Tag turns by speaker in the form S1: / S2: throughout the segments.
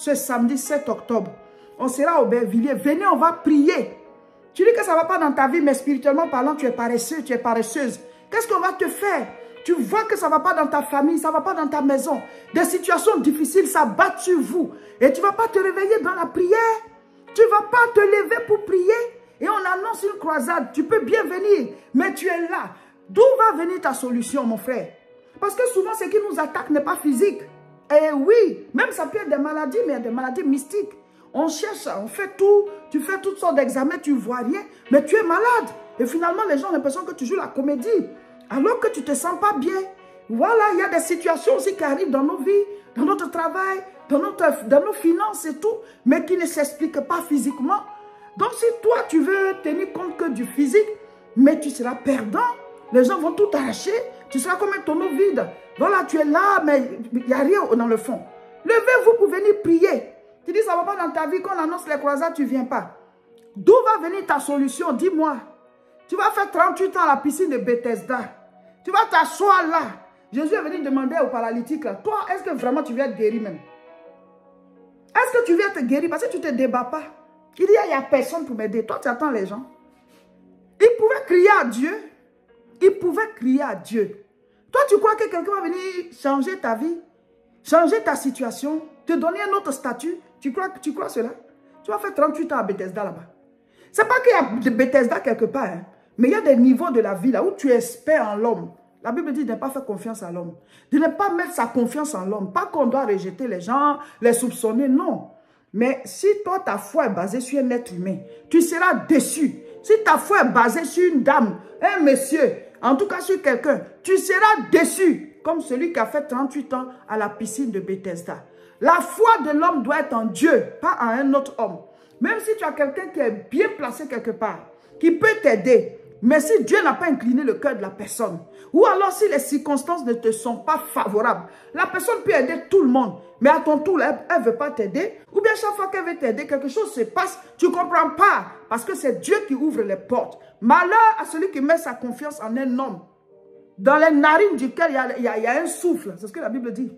S1: ce samedi 7 octobre. On sera à Aubervilliers. Venez, on va prier. Tu dis que ça ne va pas dans ta vie, mais spirituellement parlant, tu es paresseux, tu es paresseuse. Qu'est-ce qu'on va te faire? Tu vois que ça ne va pas dans ta famille, ça ne va pas dans ta maison. Des situations difficiles s'abattent sur vous. Et tu ne vas pas te réveiller dans la prière. Tu ne vas pas te lever pour prier. Et on annonce une croisade. Tu peux bien venir, mais tu es là. D'où va venir ta solution, mon frère? Parce que souvent, ce qui nous attaque n'est pas physique. Et oui, même ça peut être des maladies, mais il y a des maladies mystiques. On cherche, on fait tout, tu fais toutes sortes d'examens, tu ne vois rien, mais tu es malade. Et finalement, les gens ont l'impression que tu joues la comédie, alors que tu ne te sens pas bien. Voilà, il y a des situations aussi qui arrivent dans nos vies, dans notre travail, dans nos finances et tout, mais qui ne s'expliquent pas physiquement. Donc, si toi, tu veux tenir compte que du physique, mais tu seras perdant, les gens vont tout arracher, tu seras comme un tonneau vide. Voilà, tu es là, mais il n'y a rien dans le fond. Levez-vous pour venir prier. Tu dis, ça ne va pas dans ta vie, quand on annonce les croisades, tu ne viens pas. D'où va venir ta solution? Dis-moi. Tu vas faire 38 ans à la piscine de Bethesda. Tu vas t'asseoir là. Jésus est venu demander au paralytique, là, toi, est-ce que vraiment tu viens être guéri même? Est-ce que tu viens être guéri? Parce que tu ne te débats pas. Il dit, il n'y a personne pour m'aider. Toi, tu attends les gens. Il pouvait crier à Dieu. Il pouvait crier à Dieu. Toi, tu crois que quelqu'un va venir changer ta vie, changer ta situation, te donner un autre statut? Tu crois cela? Tu vas faire 38 ans à Bethesda là-bas. Ce n'est pas qu'il y a de Bethesda quelque part, hein, mais il y a des niveaux de la vie là où tu espères en l'homme. La Bible dit de ne pas faire confiance à l'homme. De ne pas mettre sa confiance en l'homme. Pas qu'on doit rejeter les gens, les soupçonner, non. Mais si toi, ta foi est basée sur un être humain, tu seras déçu. Si ta foi est basée sur une dame, un monsieur, en tout cas sur quelqu'un, tu seras déçu. Comme celui qui a fait 38 ans à la piscine de Bethesda. La foi de l'homme doit être en Dieu, pas en un autre homme. Même si tu as quelqu'un qui est bien placé quelque part, qui peut t'aider, mais si Dieu n'a pas incliné le cœur de la personne, ou alors si les circonstances ne te sont pas favorables, la personne peut aider tout le monde, mais à ton tour, elle ne veut pas t'aider, ou bien chaque fois qu'elle veut t'aider, quelque chose se passe, tu ne comprends pas, parce que c'est Dieu qui ouvre les portes. Malheur à celui qui met sa confiance en un homme, dans les narines duquel il y a un souffle, c'est ce que la Bible dit.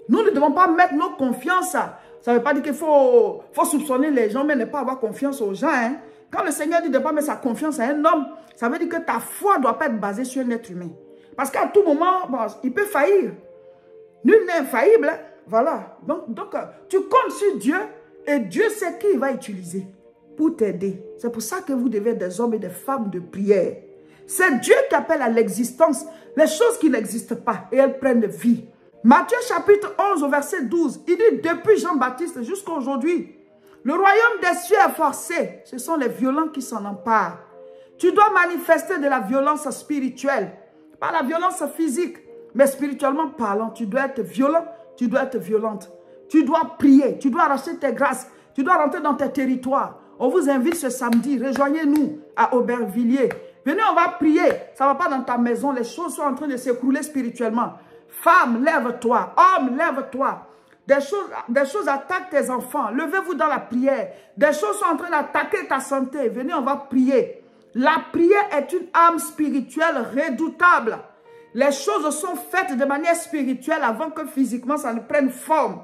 S1: Nous ne devons pas mettre nos confiances, ça ne veut pas dire qu'il faut soupçonner les gens, mais ne pas avoir confiance aux gens, hein. Quand le Seigneur dit de ne pas mettre sa confiance à un homme, ça veut dire que ta foi ne doit pas être basée sur un être humain. Parce qu'à tout moment, bon, il peut faillir. Nul n'est infaillible. Hein? Voilà. Donc, tu comptes sur Dieu et Dieu sait qui il va utiliser pour t'aider. C'est pour ça que vous devez être des hommes et des femmes de prière. C'est Dieu qui appelle à l'existence les choses qui n'existent pas et elles prennent vie. Matthieu chapitre 11 au verset 12, il dit depuis Jean-Baptiste jusqu'à aujourd'hui, le royaume des cieux est forcé. Ce sont les violents qui s'en emparent. Tu dois manifester de la violence spirituelle. Pas la violence physique, mais spirituellement parlant. Tu dois être violent, tu dois être violente. Tu dois prier, tu dois arracher tes grâces. Tu dois rentrer dans tes territoires. On vous invite ce samedi, rejoignez-nous à Aubervilliers. Venez, on va prier. Ça ne va pas dans ta maison. Les choses sont en train de s'écrouler spirituellement. Femme, lève-toi. Homme, lève-toi. Des choses attaquent tes enfants. Levez-vous dans la prière. Des choses sont en train d'attaquer ta santé. Venez, on va prier. La prière est une arme spirituelle redoutable. Les choses sont faites de manière spirituelle avant que physiquement ça ne prenne forme.